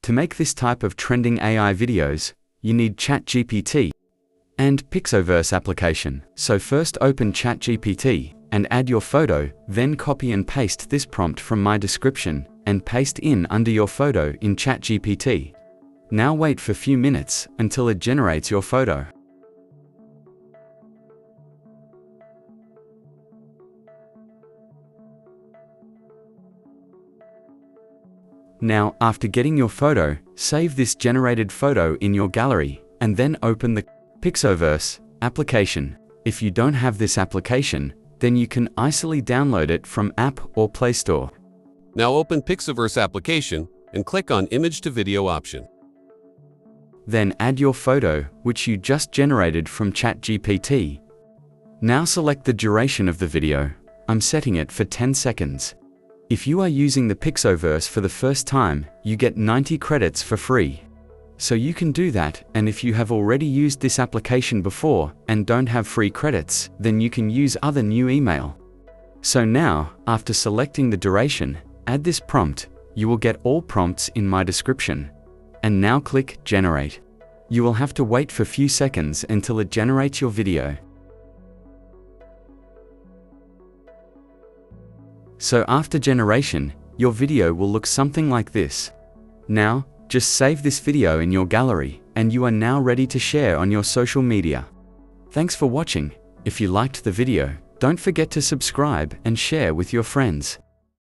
To make this type of trending AI videos, you need ChatGPT and Pixoverse application. So first open ChatGPT and add your photo, then copy and paste this prompt from my description and paste in under your photo in ChatGPT. Now wait for a few minutes until it generates your photo. Now, after getting your photo, save this generated photo in your gallery, and then open the Pixoverse application. If you don't have this application, then you can easily download it from App or Play Store. Now open Pixoverse application and click on Image to Video option. Then add your photo, which you just generated from ChatGPT. Now select the duration of the video. I'm setting it for 10 seconds. If you are using the Pixoverse for the first time, you get 90 credits for free. So you can do that, and if you have already used this application before and don't have free credits, then you can use other new email. So now, after selecting the duration, add this prompt. You will get all prompts in my description. And now click Generate. You will have to wait for a few seconds until it generates your video. So after generation, your video will look something like this. Now, just save this video in your gallery, and you are now ready to share on your social media. Thanks for watching. If you liked the video, don't forget to subscribe and share with your friends.